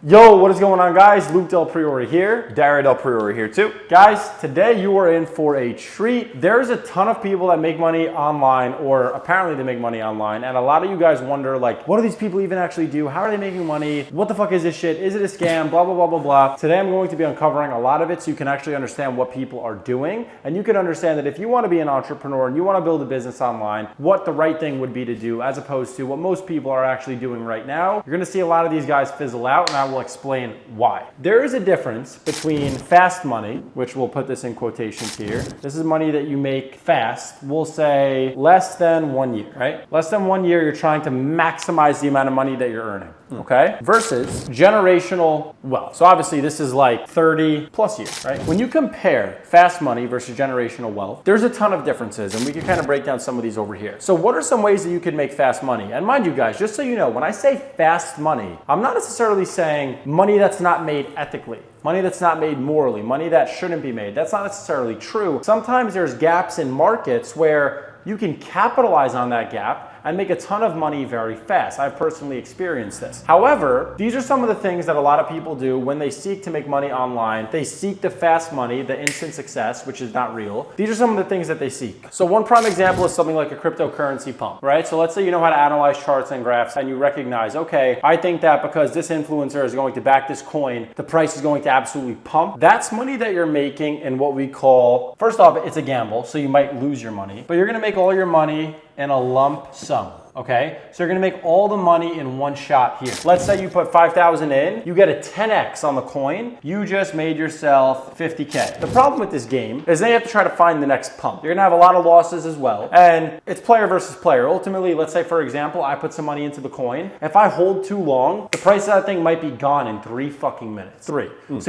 Yo, what is going on, guys? Luke Del Priore here. Dario Del Priore here too. Guys, today you are in for a treat. There's a ton of people that make money online, or apparently they make money online, and a lot of you guys wonder, like, what do these people even actually do? How are they making money? What the fuck is this shit? Is it a scam? Blah, blah, blah, blah, blah. Today I'm going to be uncovering a lot of it so you can actually understand what people are doing, and you can understand that if you want to be an entrepreneur and you want to build a business online, what the right thing would be to do as opposed to what most people are actually doing right now. You're going to see a lot of these guys fizzle out, and I will explain why. There is a difference between fast money, which we'll put this in quotations here. This is money that you make fast. We'll say less than 1 year, right? Less than 1 year, you're trying to maximize the amount of money that you're earning, okay? Versus generational wealth. So obviously this is like 30 plus years, right? When you compare fast money versus generational wealth, there's a ton of differences, and we can kind of break down some of these over here. So what are some ways that you can make fast money? And mind you guys, just so you know, when I say fast money, I'm not necessarily saying money that's not made ethically, money that's not made morally, money that shouldn't be made. That's not necessarily true. Sometimes there's gaps in markets where you can capitalize on that gap and make a ton of money very fast. I've personally experienced this. However, these are some of the things that a lot of people do when they seek to make money online. They seek the fast money, the instant success, which is not real. These are some of the things that they seek. So one prime example is something like a cryptocurrency pump, right? So let's say you know how to analyze charts and graphs, and you recognize, okay, I think that because this influencer is going to back this coin, the price is going to absolutely pump. That's money that you're making in what we call, first off, it's a gamble, so you might lose your money, but you're gonna make all your money in a lump sum. Okay, so you're gonna make all the money in one shot here. Let's say you put 5,000 in, you get a 10x on the coin, you just made yourself 50K. The problem with this game is then you have to try to find the next pump. You're gonna have a lot of losses as well, and it's player versus player. Ultimately, let's say for example, I put some money into the coin. If I hold too long, the price of that thing might be gone in 3 fucking minutes. So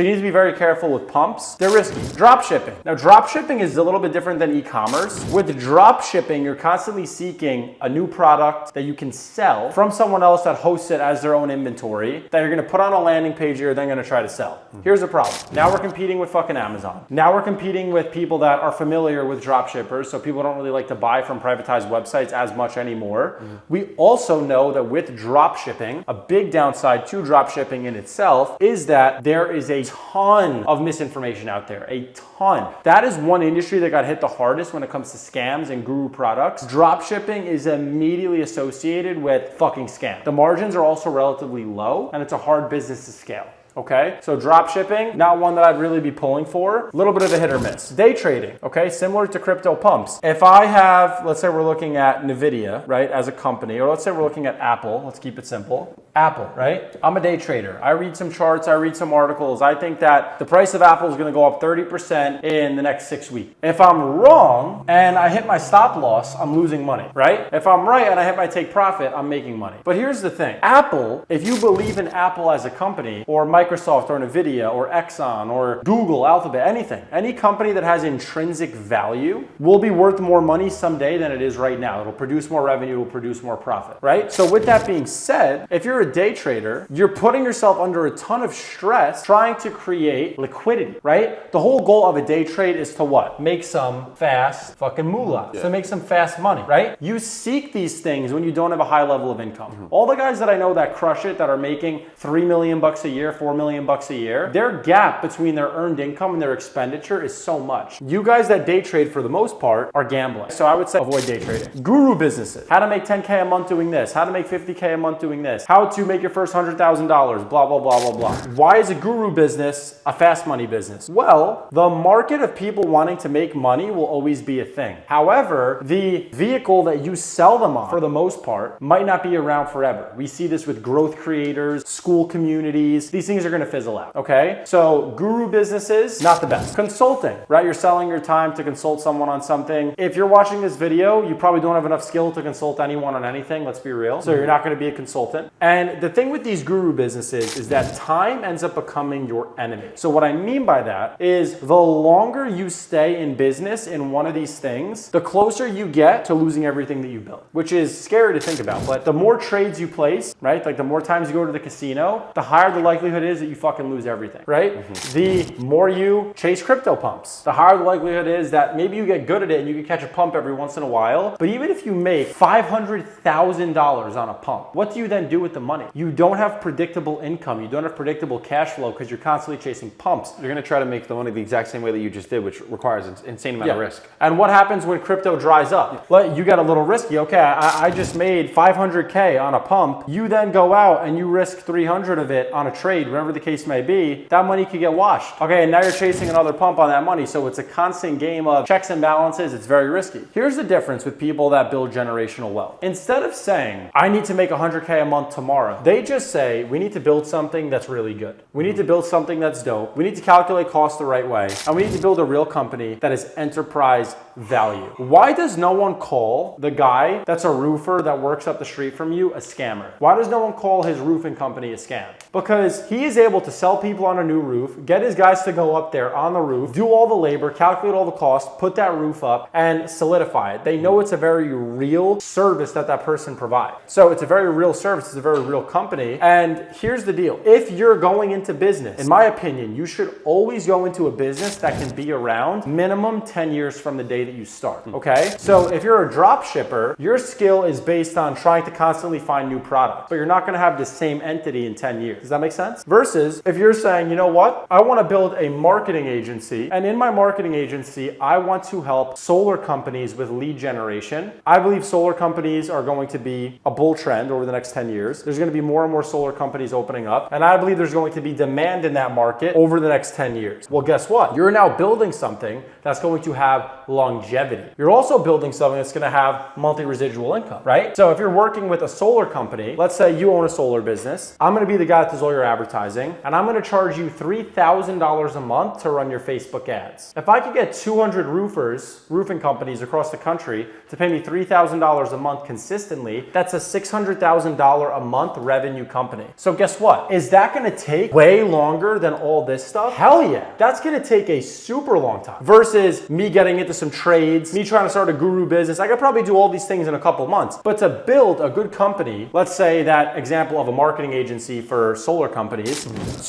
you need to be very careful with pumps. They're risky. Drop shipping. Now drop shipping is a little bit different than e-commerce. With drop shipping, you're constantly seeking a new product that you can sell from someone else that hosts it as their own inventory that you're gonna put on a landing page you're then gonna try to sell. Here's the problem. Now we're competing with fucking Amazon. Now we're competing with people that are familiar with drop shippers, so people don't really like to buy from privatized websites as much anymore. We also know that with drop shipping, a big downside to drop shipping in itself is that there is a ton of misinformation out there, a ton. That is one industry that got hit the hardest when it comes to scams and guru products. Drop shipping is immediately associated with fucking scam. The margins are also relatively low, and it's a hard business to scale. Okay, so drop shipping, not one that I'd really be pulling for. A little bit of a hit or miss. Day trading, okay, similar to crypto pumps. If I have, let's say we're looking at Nvidia, right, as a company, or let's say we're looking at Apple, let's keep it simple. Apple, right? I'm a day trader. I read some charts, I read some articles. I think that the price of Apple is gonna go up 30% in the next 6 weeks. If I'm wrong and I hit my stop loss, I'm losing money, right? If I'm right and I hit my take profit, I'm making money. But here's the thing. Apple, if you believe in Apple as a company, or Microsoft or Nvidia or Exxon or Google, Alphabet, anything, any company that has intrinsic value will be worth more money someday than it is right now. It'll produce more revenue, it'll produce more profit, right? So with that being said, if you're a day trader, you're putting yourself under a ton of stress trying to create liquidity, right? The whole goal of a day trade is to what? Make some fast fucking moolah. So make some fast money, right? You seek these things when you don't have a high level of income. All the guys that I know that crush it, that are making $3 million bucks a year, $4 million bucks a year, their gap between their earned income and their expenditure is so much. You guys that day trade for the most part are gambling. So I would say avoid day trading. Guru businesses. How to make 10K a month doing this. How to make 50K a month doing this. How to make your first $100,000, blah, blah, blah, blah, blah. Why is a guru business a fast money business? Well, the market of people wanting to make money will always be a thing. However, the vehicle that you sell them on, for the most part, might not be around forever. We see this with growth creators, school communities. These things are gonna fizzle out, okay? So guru businesses, not the best. Consulting, right? You're selling your time to consult someone on something. If you're watching this video, you probably don't have enough skill to consult anyone on anything, let's be real. So you're not gonna be a consultant. And the thing with these guru businesses is that time ends up becoming your enemy. So what I mean by that is the longer you stay in business in one of these things, the closer you get to losing everything that you built, which is scary to think about. But the more trades you place, right? Like the more times you go to the casino, the higher the likelihood is that you fucking lose everything, right? The more you chase crypto pumps, the higher the likelihood is that maybe you get good at it and you can catch a pump every once in a while. But even if you make $500,000 on a pump, what do you then do with the money? money. You don't have predictable income. You don't have predictable cash flow because you're constantly chasing pumps. You're going to try to make the money the exact same way that you just did, which requires an insane amount of risk. And what happens when crypto dries up? You get a little risky. Okay, I just made 500K on a pump. You then go out and you risk 300 of it on a trade, whatever the case may be. That money could get washed. Okay, and now you're chasing another pump on that money. So it's a constant game of checks and balances. It's very risky. Here's the difference with people that build generational wealth. Instead of saying, I need to make 100K a month tomorrow, they just say, we need to build something that's really good. We need to build something that's dope. We need to calculate costs the right way. And we need to build a real company that is enterprise value. Why does no one call the guy that's a roofer that works up the street from you a scammer? Why does no one call his roofing company a scam? Because he is able to sell people on a new roof, get his guys to go up there on the roof, do all the labor, calculate all the costs, put that roof up, and solidify it. They know it's a very real service that that person provides. So it's a very real service, it's a very real company. And here's the deal. If you're going into business, in my opinion, you should always go into a business that can be around minimum 10 years from the day that you start, okay? So if you're a drop shipper, your skill is based on trying to constantly find new products, but you're not gonna have the same entity in 10 years. Does that make sense? Versus if you're saying, you know what? I wanna build a marketing agency, and in my marketing agency, I want to help solar companies with lead generation. I believe solar companies are going to be a bull trend over the next 10 years. There's gonna be more and more solar companies opening up, and I believe there's going to be demand in that market over the next 10 years. Well, guess what? You're now building something that's going to have longevity. You're also building something that's gonna have monthly residual income, right? So if you're working with a solar company, let's say you own a solar business, I'm gonna be the guy that does all your advertising, and I'm gonna charge you $3,000 a month to run your Facebook ads. If I could get 200 roofing companies across the country to pay me $3,000 a month consistently, that's a $600,000 a month revenue company. So guess what? Is that gonna take way longer than all this stuff? Hell yeah. That's gonna take a super long time versus me getting into some trades, me trying to start a guru business. I could probably do all these things in a couple months, but to build a good company, let's say that example of a marketing agency for solar companies,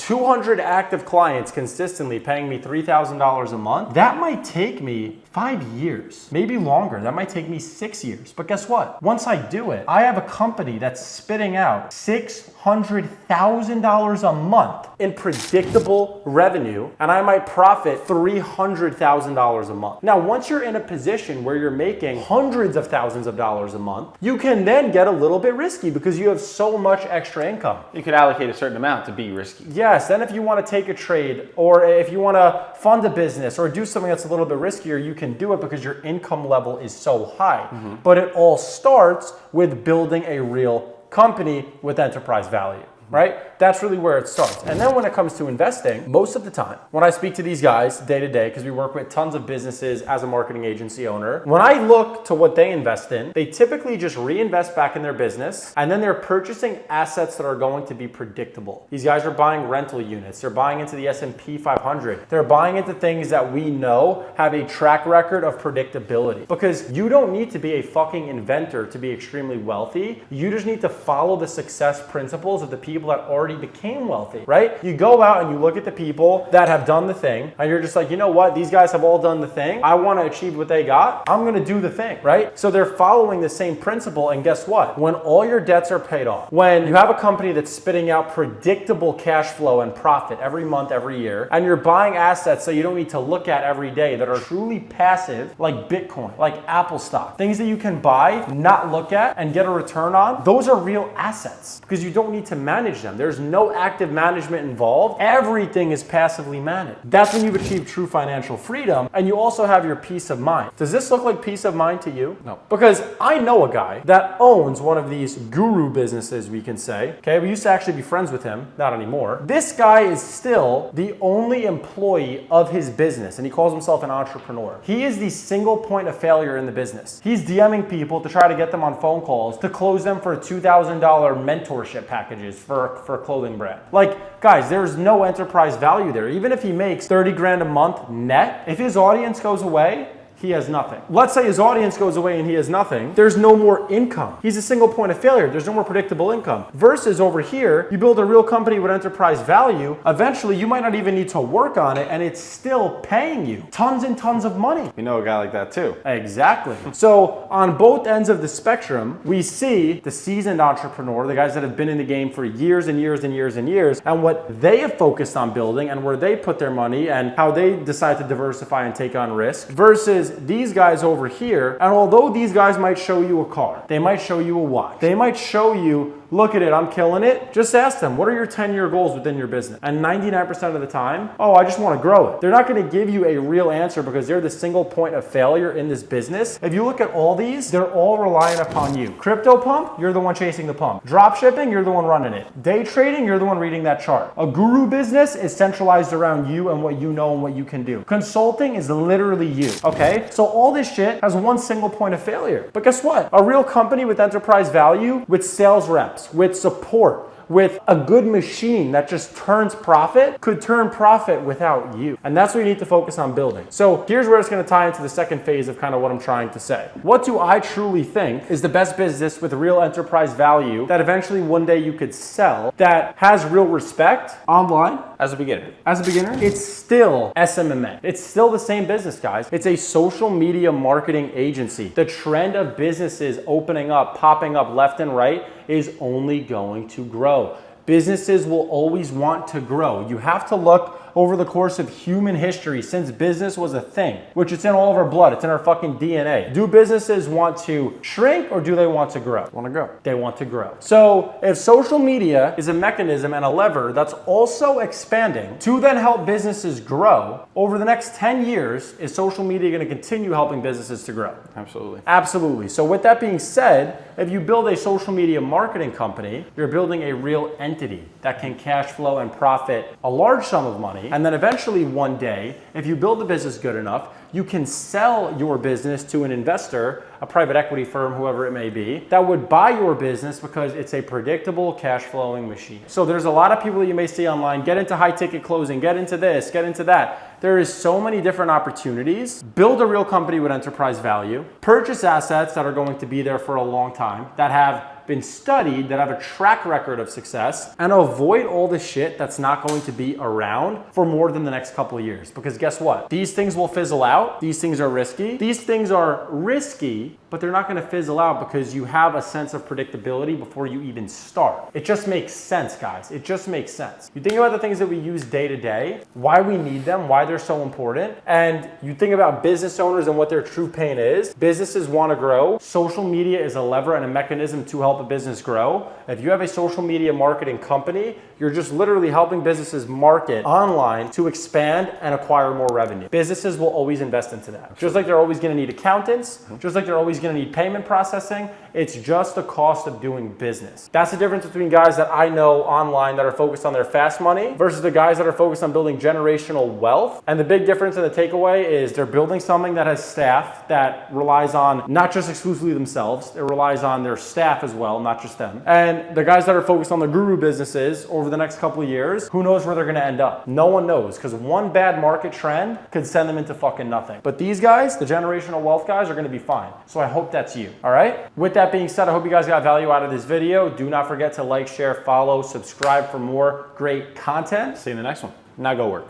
200 active clients consistently paying me $3,000 a month, that might take me 5 years, maybe longer. That might take me 6 years. But guess what? Once I do it, I have a company that's spitting out $600,000 a month in predictable revenue, and I might profit $300,000 a month. Now, once you're in a position where you're making hundreds of thousands of dollars a month, you can then get a little bit risky because you have so much extra income. You could allocate a certain amount to be risky. Yes, then if you want to take a trade, or if you want to fund a business or do something that's a little bit riskier, you can do it because your income level is so high. But it all starts with building a real company with enterprise value, right? That's really where it starts. And then when it comes to investing, most of the time, when I speak to these guys day to day, because we work with tons of businesses as a marketing agency owner, when I look to what they invest in, they typically just reinvest back in their business, and then they're purchasing assets that are going to be predictable. These guys are buying rental units. They're buying into the S&P 500. They're buying into things that we know have a track record of predictability. Because you don't need to be a fucking inventor to be extremely wealthy. You just need to follow the success principles of the people that already became wealthy, right? You go out and you look at the people that have done the thing, and you're just like, you know what? These guys have all done the thing. I want to achieve what they got. I'm going to do the thing, right? So they're following the same principle, and guess what? When all your debts are paid off, when you have a company that's spitting out predictable cash flow and profit every month, every year, and you're buying assets that you don't need to look at every day that are truly passive, like Bitcoin, like Apple stock, things that you can buy, not look at, and get a return on, those are real assets because you don't need to manage them. There's no active management involved. Everything is passively managed. That's when you've achieved true financial freedom, and you also have your peace of mind. Does this look like peace of mind to you? No. Because I know a guy that owns one of these guru businesses, we can say. Okay, we used to actually be friends with him, not anymore. This guy is still the only employee of his business, and he calls himself an entrepreneur. He is the single point of failure in the business. He's DMing people to try to get them on phone calls to close them for $2,000 mentorship packages for a clothing brand. Like, guys, there's no enterprise value there. Even if he makes 30 grand a month net, if his audience goes away, he has nothing. Let's say his audience goes away and he has nothing. There's no more income. He's a single point of failure. There's no more predictable income. Versus over here, you build a real company with enterprise value. Eventually, you might not even need to work on it and it's still paying you tons and tons of money. We know a guy like that too. Exactly. So on both ends of the spectrum, we see the seasoned entrepreneur, the guys that have been in the game for years and years and years and years, and what they have focused on building and where they put their money and how they decide to diversify and take on risk, versus these guys over here. And although these guys might show you a car, they might show you a watch, they might show you, look at it, I'm killing it. Just ask them, what are your 10-year goals within your business? And 99% of the time, oh, I just want to grow it. They're not going to give you a real answer because they're the single point of failure in this business. If you look at all these, they're all relying upon you. Crypto pump, you're the one chasing the pump. Drop shipping, you're the one running it. Day trading, you're the one reading that chart. A guru business is centralized around you and what you know and what you can do. Consulting is literally you, okay? So all this shit has one single point of failure. But guess what? A real company with enterprise value, with sales reps, with support, with a good machine that just turns profit, could turn profit without you. And that's what you need to focus on building. So here's where it's going to tie into the second phase of kind of what I'm trying to say. What do I truly think is the best business with real enterprise value that eventually one day you could sell, that has real respect online? As a beginner. As a beginner, it's still SMMA. It's still the same business, guys. It's a social media marketing agency. The trend of businesses opening up, popping up left and right is only going to grow. Businesses will always want to grow. You have to look over the course of human history since business was a thing, which it's in all of our blood, it's in our fucking DNA. Do businesses want to shrink or do they want to grow? Want to grow. They want to grow. So if social media is a mechanism and a lever that's also expanding to then help businesses grow, over the next 10 years, is social media going to continue helping businesses to grow? Absolutely. Absolutely. So with that being said, if you build a social media marketing company, you're building a real entity that can cash flow and profit a large sum of money. And then eventually one day, if you build the business good enough, you can sell your business to an investor, a private equity firm, whoever it may be, that would buy your business because it's a predictable cash flowing machine. So there's a lot of people that you may see online, get into high ticket closing, get into this, get into that. There is so many different opportunities. Build a real company with enterprise value, purchase assets that are going to be there for a long time, that have been studied, that have a track record of success, and avoid all the shit that's not going to be around for more than the next couple of years. Because guess what? These things will fizzle out. These things are risky. These things are risky, but they're not going to fizzle out because you have a sense of predictability before you even start. It just makes sense, guys. It just makes sense. You think about the things that we use day to day, why we need them, why they're so important, and you think about business owners and what their true pain is. Businesses want to grow. Social media is a lever and a mechanism to help a business grow. If you have a social media marketing company, you're just literally helping businesses market online to expand and acquire more revenue. Businesses will always invest into that. Just like they're always going to need accountants, just like they're always going to need payment processing. It's just the cost of doing business. That's the difference between guys that I know online that are focused on their fast money versus the guys that are focused on building generational wealth. And the big difference and the takeaway is they're building something that has staff that relies on not just exclusively themselves, it relies on their staff as well, not just them. And the guys that are focused on the guru businesses over the next couple of years, who knows where they're going to end up? No one knows, because one bad market trend could send them into fucking nothing. But these guys, the generational wealth guys, are going to be fine. So I hope that's you. All right? With that being said, I hope you guys got value out of this video. Do not forget to like, share, follow, subscribe for more great content. See you in the next one. Now go work.